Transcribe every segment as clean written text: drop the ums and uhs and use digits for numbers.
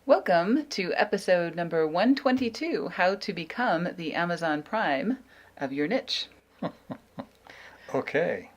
Welcome to episode number 122, How to Become the Amazon Prime of Your Niche. Okay.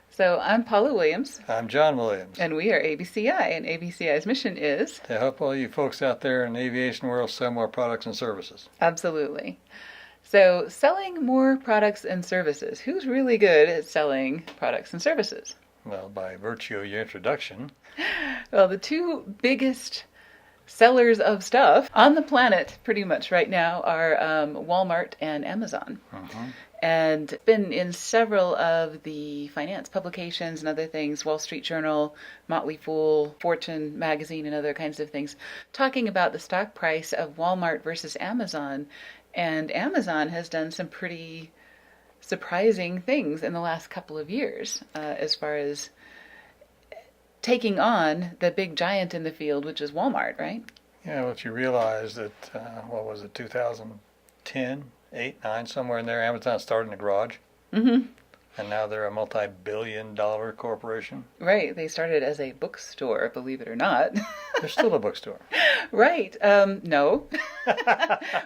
So I'm Paula Williams. I'm John Williams. And we are ABCI, and ABCI's mission is to help all you folks out there in the aviation world sell more products and services. Absolutely. So selling more products and services. Who's really good at selling products and services? Well, by virtue of your introduction. Well, the two biggest sellers of stuff on the planet pretty much right now are Walmart and Amazon. Mm-hmm. And been in several of the finance publications and other things, Wall Street Journal, Motley, Fortune magazine, and other kinds of things, talking about the stock price of Walmart versus Amazon. And Amazon has done some pretty surprising things in the last couple of years as far as taking on the big giant in the field, which is Walmart, right? Yeah, well, you realize that, 2010, 8, 9, somewhere in there, Amazon started in a garage. Mm-hmm. And now they're a multi-billion-dollar corporation. Right. They started as a bookstore, believe it or not. They're still a bookstore. Right. No.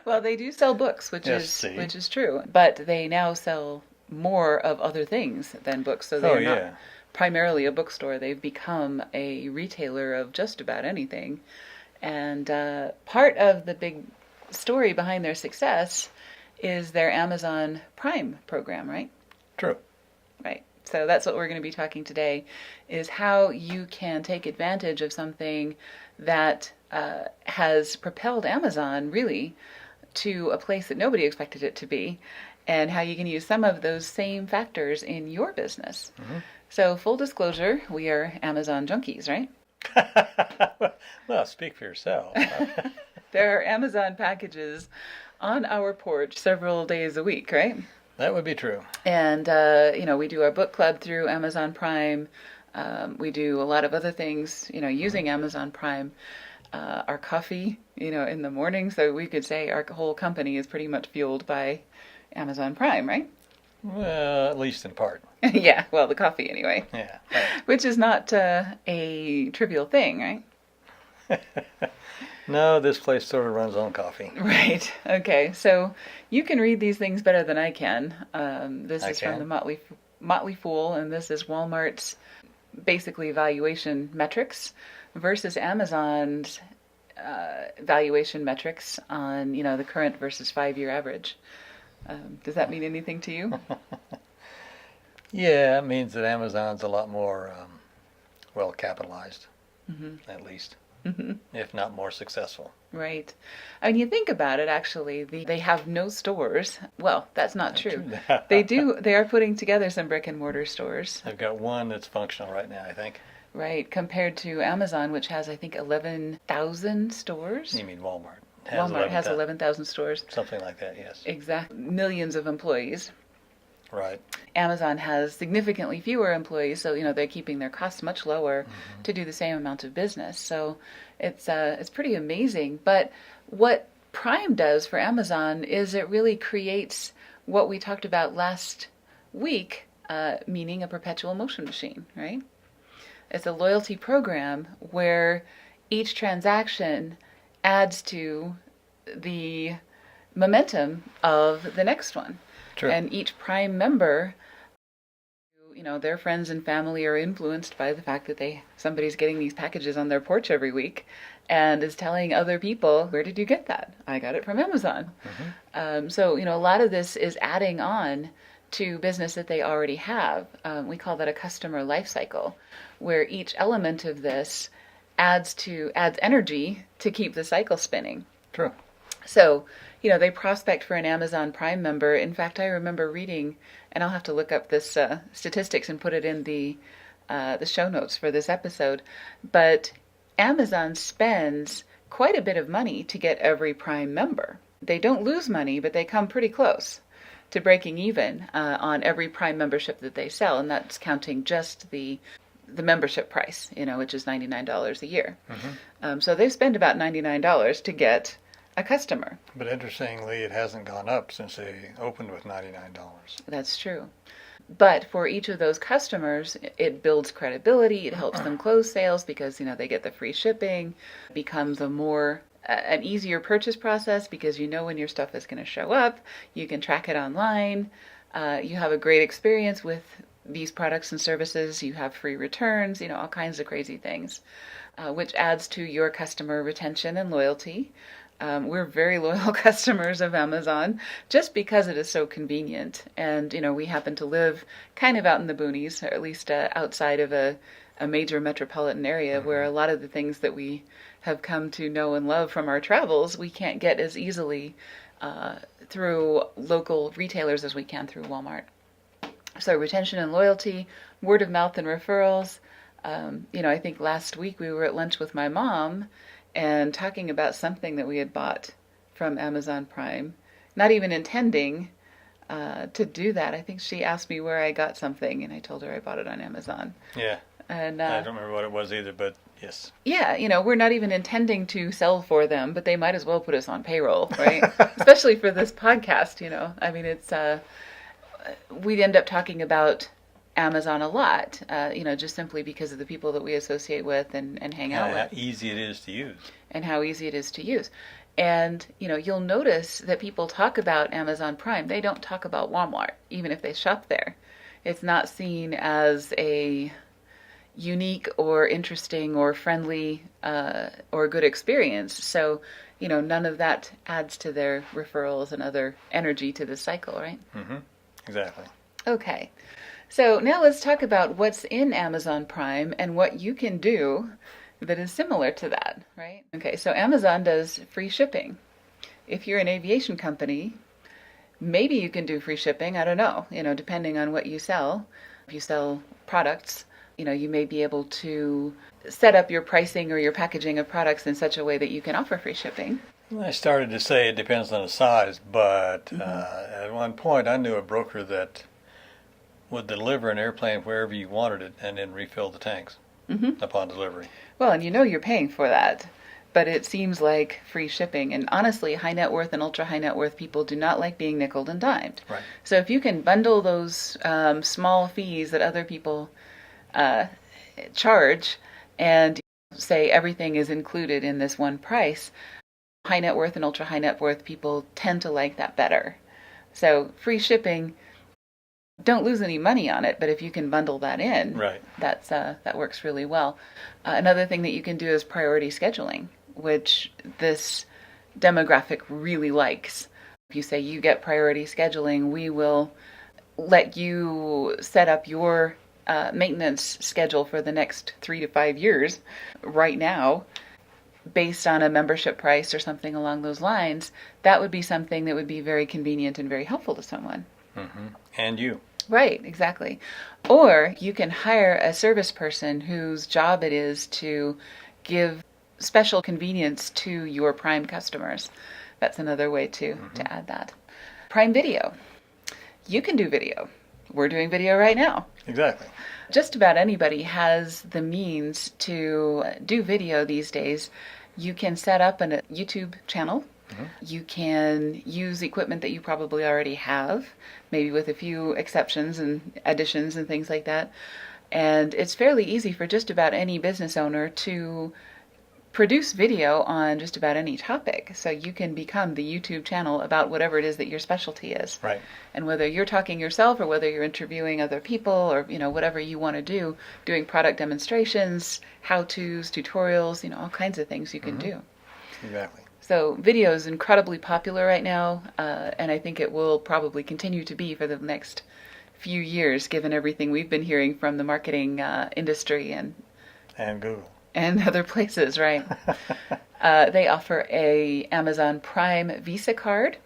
Well, they do sell books, which is true. But they now sell more of other things than books. So they're not primarily a bookstore. They've become a retailer of just about anything. And part of the big story behind their success is their Amazon Prime program, right? True. Right. So that's what we're going to be talking today, is how you can take advantage of something that has propelled Amazon really to a place that nobody expected it to be, and how you can use some of those same factors in your business. Mm-hmm. So full disclosure, we are Amazon junkies, right? Well, speak for yourself. There are Amazon packages on our porch several days a week, right? That would be true. And, we do our book club through Amazon Prime. We do a lot of other things, using Amazon Prime. Our coffee, in the morning. So we could say our whole company is pretty much fueled by Amazon Prime, right? Well, at least in part. Yeah, well, the coffee anyway. Yeah. Right. Which is not a trivial thing, right? No, this place sort of runs on coffee. Right. Okay. So you can read these things better than I can. This is from the Motley Fool, and this is Walmart's basically valuation metrics versus Amazon's valuation metrics on, the current versus 5-year average. Does that mean anything to you? Yeah, it means that Amazon's a lot more well capitalized, at least. Mm-hmm. If not more successful. Right. I mean, you think about it, actually, they have no stores. Well, that's not true. They are putting together some brick and mortar stores. They've got one that's functional right now, I think. Right, compared to Amazon, which has, I think, 11,000 stores. You mean Walmart? Walmart has 11,000 stores. Something like that, yes. Exactly. Millions of employees. Right. Amazon has significantly fewer employees, so they're keeping their costs much lower to do the same amount of business. So it's pretty amazing. But what Prime does for Amazon is it really creates what we talked about last week, meaning a perpetual motion machine, right? It's a loyalty program where each transaction adds to the momentum of the next one. True. And each Prime member, their friends and family are influenced by the fact that somebody's getting these packages on their porch every week and is telling other people, where did you get that? I got it from Amazon. Mm-hmm. So, a lot of this is adding on to business that they already have. We call that a customer life cycle, where each element of this adds energy to keep the cycle spinning. True. So, they prospect for an Amazon Prime member. In fact, I remember reading, and I'll have to look up this statistics and put it in the show notes for this episode, but Amazon spends quite a bit of money to get every Prime member. They don't lose money, but they come pretty close to breaking even on every Prime membership that they sell, and that's counting just the membership price, which is $99 a year. Mm-hmm. So they spend about $99 to get a customer. But interestingly, it hasn't gone up since they opened with $99. That's true. But for each of those customers, it builds credibility. It helps them close sales because, they get the free shipping, becomes a more an easier purchase process because you know when your stuff is going to show up. You can track it online. You have a great experience with these products and services. You have free returns, all kinds of crazy things, which adds to your customer retention and loyalty. We're very loyal customers of Amazon just because it is so convenient. And, we happen to live kind of out in the boonies, or at least outside of a major metropolitan area where a lot of the things that we have come to know and love from our travels, we can't get as easily through local retailers as we can through Walmart. So retention and loyalty, word of mouth and referrals. I think last week we were at lunch with my mom and talking about something that we had bought from Amazon Prime, not even intending to do that. I think she asked me where I got something, and I told her I bought it on Amazon. Yeah. And I don't remember what it was either, but yes. Yeah, we're not even intending to sell for them, but they might as well put us on payroll, right? Especially for this podcast, I mean, it's we'd end up talking about Amazon a lot, just simply because of the people that we associate with and hang out with. How easy it is to use. And how easy it is to use. And, you'll notice that people talk about Amazon Prime. They don't talk about Walmart, even if they shop there. It's not seen as a unique or interesting or friendly or good experience. So, none of that adds to their referrals and other energy to the cycle, right? Mm-hmm. Exactly. Okay. So now let's talk about what's in Amazon Prime and what you can do that is similar to that, right? Okay, so Amazon does free shipping. If you're an aviation company, maybe you can do free shipping. I don't know, depending on what you sell. If you sell products, you may be able to set up your pricing or your packaging of products in such a way that you can offer free shipping. I started to say it depends on the size, but at one point I knew a broker that would deliver an airplane wherever you wanted it and then refill the tanks upon delivery. Well, and you're paying for that, but it seems like free shipping. And honestly, high net worth and ultra high net worth people do not like being nickeled and dimed. Right. So if you can bundle those small fees that other people charge and say everything is included in this one price, high net worth and ultra high net worth people tend to like that better. So free shipping, don't lose any money on it, but if you can bundle that in, right, that works really well. Another thing that you can do is priority scheduling, which this demographic really likes. If you say you get priority scheduling, we will let you set up your maintenance schedule for the next 3 to 5 years right now based on a membership price or something along those lines. That would be something that would be very convenient and very helpful to someone. Mm-hmm. And you. Right, exactly. Or you can hire a service person whose job it is to give special convenience to your Prime customers. That's another way to add that. Prime Video. You can do video. We're doing video right now. Exactly. Just about anybody has the means to do video these days. You can set up a YouTube channel. You can use equipment that you probably already have, maybe with a few exceptions and additions and things like that. And it's fairly easy for just about any business owner to produce video on just about any topic. So you can become the YouTube channel about whatever it is that your specialty is. Right. And whether you're talking yourself or whether you're interviewing other people or, whatever you want to do, doing product demonstrations, how-tos, tutorials, all kinds of things you can do. Exactly. So video is incredibly popular right now, and I think it will probably continue to be for the next few years, given everything we've been hearing from the marketing industry and Google. And other places, right? They offer a Amazon Prime Visa card.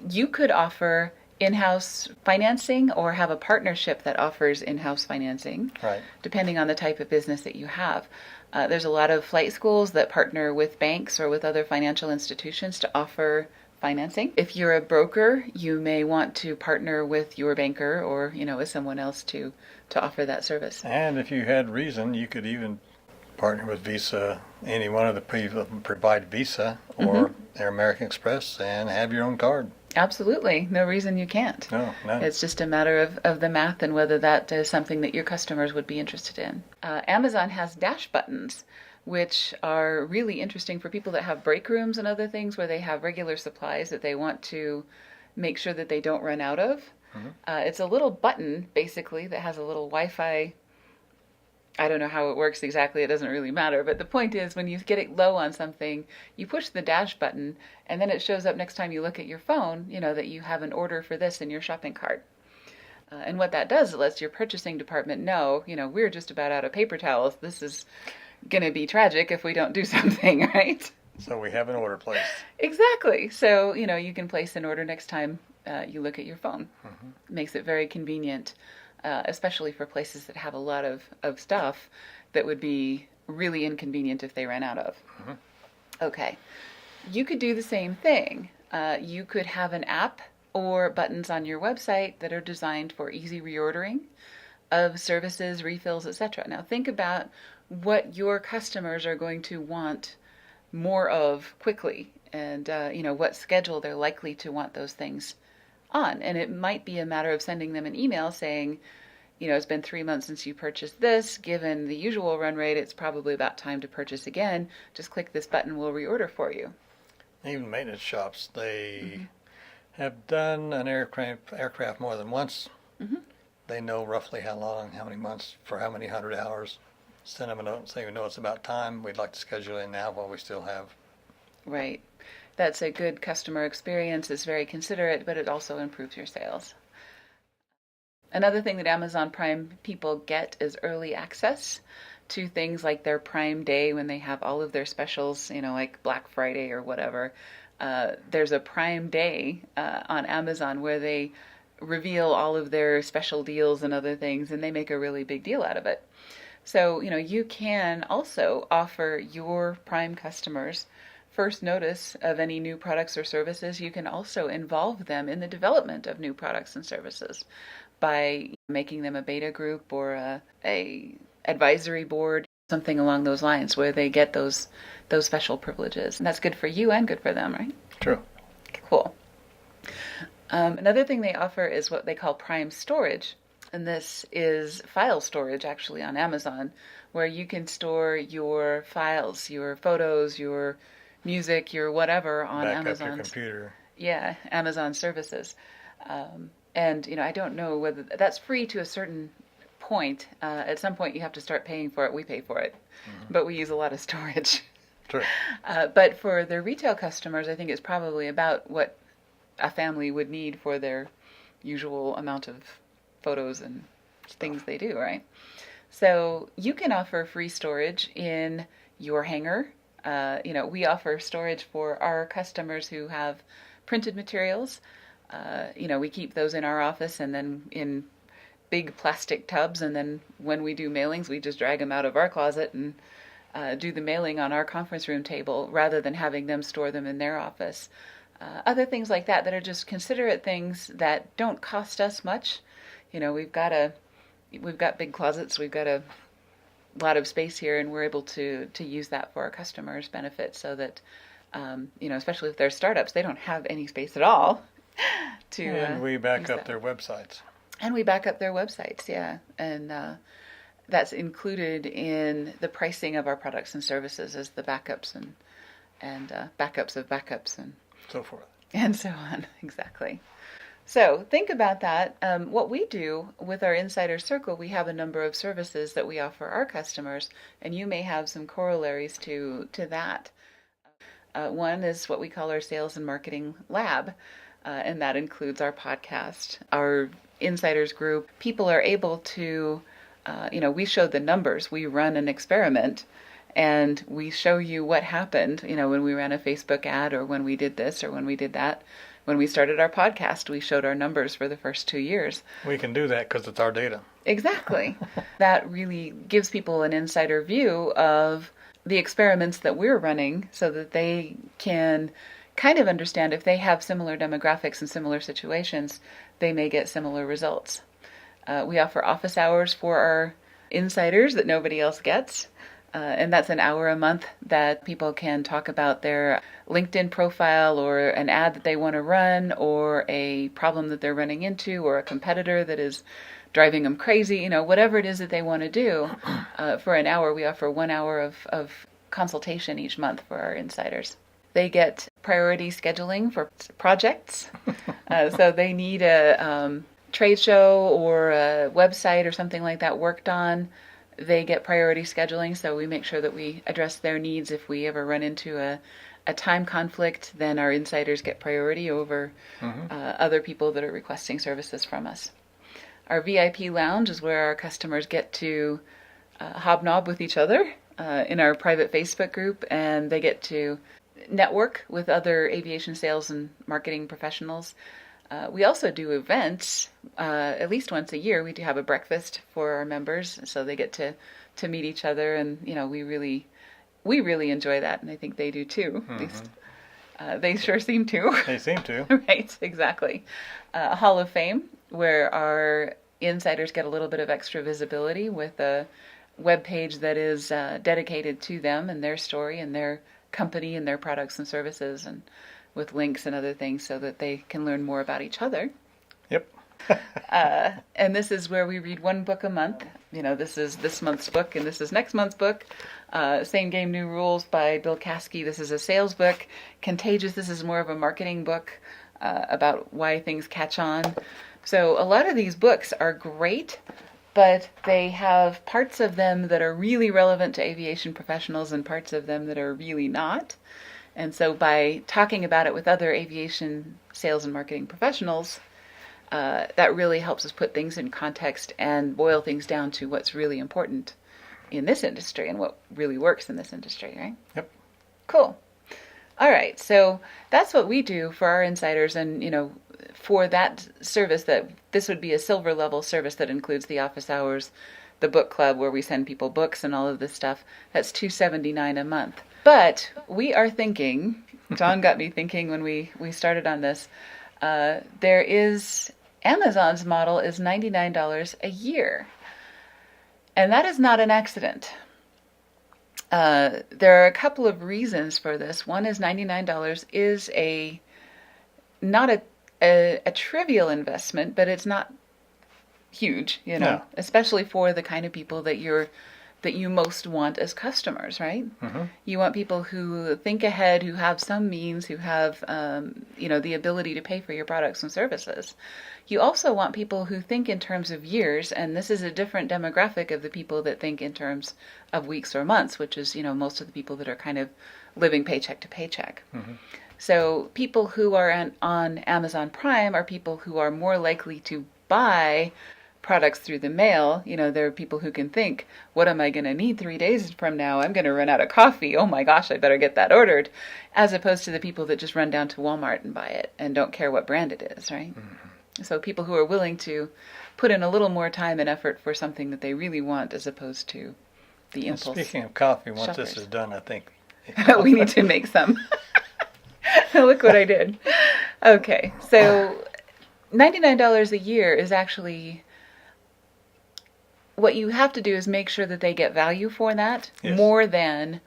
You could offer in-house financing or have a partnership that offers in-house financing, right, depending on the type of business that you have. There's a lot of flight schools that partner with banks or with other financial institutions to offer financing. If you're a broker, you may want to partner with your banker or, with someone else to offer that service. And if you had reason, you could even partner with Visa, any one of the people provide Visa or Air American Express, and have your own card. Absolutely. No reason you can't. No. It's just a matter of the math and whether that is something that your customers would be interested in. Amazon has dash buttons, which are really interesting for people that have break rooms and other things where they have regular supplies that they want to make sure that they don't run out of. It's a little button, basically, that has a little Wi-Fi. I don't know how it works exactly. It doesn't really matter. But the point is, when you get it low on something, you push the dash button, and then it shows up next time you look at your phone, that you have an order for this in your shopping cart. And what that does, it lets your purchasing department know, we're just about out of paper towels. This is going to be tragic if we don't do something, right? So we have an order placed. Exactly. So, you can place an order next time you look at your phone. It makes it very convenient, especially for places that have a lot of stuff that would be really inconvenient if they ran out of. Okay. You could do the same thing. You could have an app or buttons on your website that are designed for easy reordering of services, refills, etc. Now think about what your customers are going to want more of quickly, and what schedule they're likely to want those things on. And it might be a matter of sending them an email saying, it's been 3 months since you purchased this. Given the usual run rate, it's probably about time to purchase again. Just click this button, we'll reorder for you. Even maintenance shops, they have done an aircraft more than once. They know roughly how long, how many months, for how many 100 hours. Send them a note and say, we know it's about time. We'd like to schedule in now while we still have. Right. That's a good customer experience. It's very considerate, but it also improves your sales. Another thing that Amazon Prime people get is early access to things like their Prime Day when they have all of their specials, like Black Friday or whatever. There's a Prime Day on Amazon where they reveal all of their special deals and other things, and they make a really big deal out of it. So, you can also offer your Prime customers first notice of any new products or services. You can also involve them in the development of new products and services by making them a beta group or a advisory board, something along those lines where they get those special privileges. And that's good for you and good for them, right? True. Cool. Another thing they offer is what they call Prime Storage. And this is file storage, actually, on Amazon, where you can store your files, your photos, your music, your whatever on Amazon's. Back up your computer. Yeah, Amazon services. And, I don't know whether that's free to a certain point. At some point, you have to start paying for it. We pay for it. But we use a lot of storage. True. But for their retail customers, I think it's probably about what a family would need for their usual amount of photos and things they do, right? So you can offer free storage in your hangar. We offer storage for our customers who have printed materials. We keep those in our office and then in big plastic tubs, and then when we do mailings, we just drag them out of our closet and do the mailing on our conference room table rather than having them store them in their office. Other things like that are just considerate things that don't cost us much. We've got big closets, we've got a lot of space here, and we're able to use that for our customers' benefit so that, especially if they're startups, they don't have any space at all And we back up their websites. And we back up their websites, yeah. And that's included in the pricing of our products and services as the backups and backups of backups and so forth. And so on, exactly. So think about that. What we do with our Insider Circle, we have a number of services that we offer our customers, and you may have some corollaries to that. One is what we call our Sales and Marketing Lab, and that includes our podcast, our Insiders group. People are able to, we show the numbers. We run an experiment, and we show you what happened, when we ran a Facebook ad or when we did this or when we did that. When we started our podcast, we showed our numbers for the first 2 years. We can do that because it's our data. Exactly. That really gives people an insider view of the experiments that we're running so that they can kind of understand if they have similar demographics and similar situations, they may get similar results. We offer office hours for our insiders that nobody else gets. And that's an hour a month that people can talk about their LinkedIn profile or an ad that they want to run or a problem that they're running into or a competitor that is driving them crazy, whatever it is that they want to do. For an hour, we offer 1 hour of consultation each month for our insiders. They get priority scheduling for projects. So they need a trade show or a website or something like that worked on. They get priority scheduling, so we make sure that we address their needs. If we ever run into a time conflict, then our insiders get priority over other people that are requesting services from us. Our VIP lounge is where our customers get to hobnob with each other in our private Facebook group, and they get to network with other aviation sales and marketing professionals. We also do events at least once a year. We do have a breakfast for our members, so they get to meet each other, and we really enjoy that, and I think they do too. At least they sure seem to. They seem to. Right, exactly. Hall of Fame, where our insiders get a little bit of extra visibility with a web page that is dedicated to them and their story and their company and their products and services, and with links and other things so that they can learn more about each other. Yep. And this is where we read one book a month. This is this month's book and this is next month's book. Same Game, New Rules by Bill Caskey. This is a sales book. Contagious, this is more of a marketing book about why things catch on. So a lot of these books are great, but they have parts of them that are really relevant to aviation professionals and parts of them that are really not. And so by talking about it with other aviation sales and marketing professionals, that really helps us put things in context and boil things down to what's really important in this industry and what really works in this industry, right? Yep. Cool. All right, so that's what we do for our insiders, and for that service, that this would be a silver level service that includes the office hours, the book club where we send people books and all of this stuff. That's $279 a month. But we are thinking, John got me thinking when we started on this, there is, Amazon's model is $99 a year. And that is not an accident. There are a couple of reasons for this. One is $99 is not a trivial investment, but it's not huge, No. especially for the kind of people that you most want as customers, right? Mm-hmm. You want people who think ahead, who have some means, who have the ability to pay for your products and services. You also want people who think in terms of years, and this is a different demographic of the people that think in terms of weeks or months, which is most of the people that are kind of living paycheck to paycheck. Mm-hmm. So people who are on Amazon Prime are people who are more likely to buy products through the mail. There are people who can think, what am I going to need 3 days from now? I'm going to run out of coffee. Oh my gosh, I better get that ordered. As opposed to the people that just run down to Walmart and buy it and don't care what brand it is, right? Mm-hmm. So people who are willing to put in a little more time and effort for something that they really want as opposed to the impulse. Speaking of coffee, once shoppers. this is done, I think we need to make some. Look what I did. Okay, so $99 a year is actually, what you have to do is make sure that they get value for that, yes, more than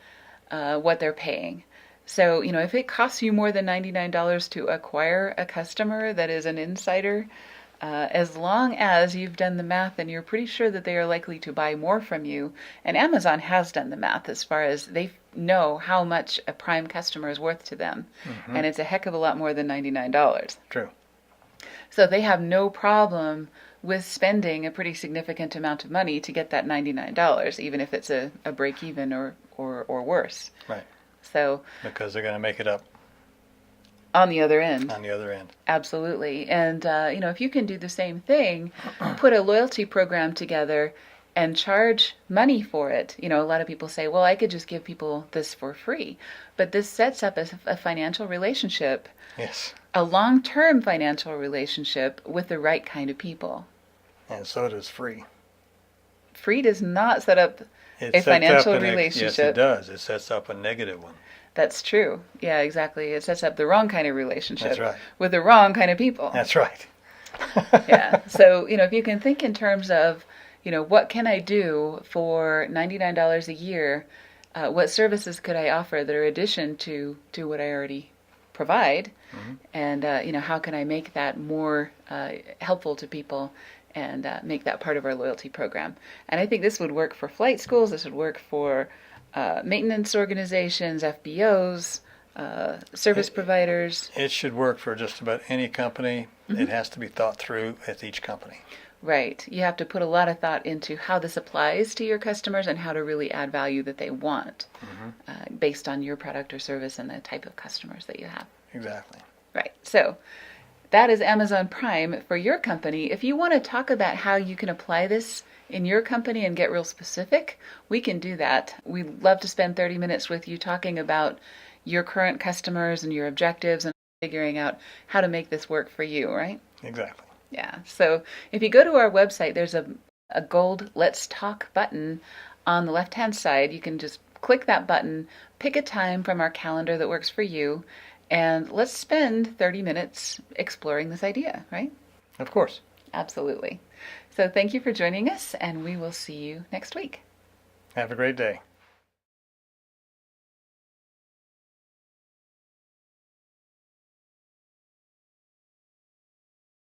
what they're paying. So, if it costs you more than $99 to acquire a customer that is an insider, as long as you've done the math and you're pretty sure that they are likely to buy more from you, and Amazon has done the math as far as they know how much a Prime customer is worth to them, mm-hmm, and it's a heck of a lot more than $99. True. So they have no problem with spending a pretty significant amount of money to get that $99, even if it's a break even or worse. Right. So because they're going to make it up on the other end. On the other end. Absolutely. And, if you can do the same thing, put a loyalty program together and charge money for it. A lot of people say, well, I could just give people this for free. But this sets up a financial relationship. Yes. A long-term financial relationship with the right kind of people. And so does free. Free does not set up a financial relationship. Yes, it does. It sets up a negative one. That's true. Yeah, exactly. It sets up the wrong kind of relationship. That's right. With the wrong kind of people. That's right. Yeah. So, if you can think in terms of, what can I do for $99 a year? What services could I offer that are addition to what I already provide? Mm-hmm. And, how can I make that more helpful to people and make that part of our loyalty program? And I think this would work for flight schools. This would work for maintenance organizations, FBOs, service providers. It should work for just about any company. It has to be thought through at each company. Right. You have to put a lot of thought into how this applies to your customers and how to really add value that they want based on your product or service and the type of customers that you have. Exactly. Right. So that is Amazon Prime for your company. If you want to talk about how you can apply this in your company and get real specific, we can do that. We'd love to spend 30 minutes with you talking about your current customers and your objectives and figuring out how to make this work for you, right? Exactly. Yeah. So if you go to our website, there's a gold Let's Talk button on the left-hand side. You can just click that button, pick a time from our calendar that works for you, and let's spend 30 minutes exploring this idea, right? Of course. Absolutely. So thank you for joining us, and we will see you next week. Have a great day.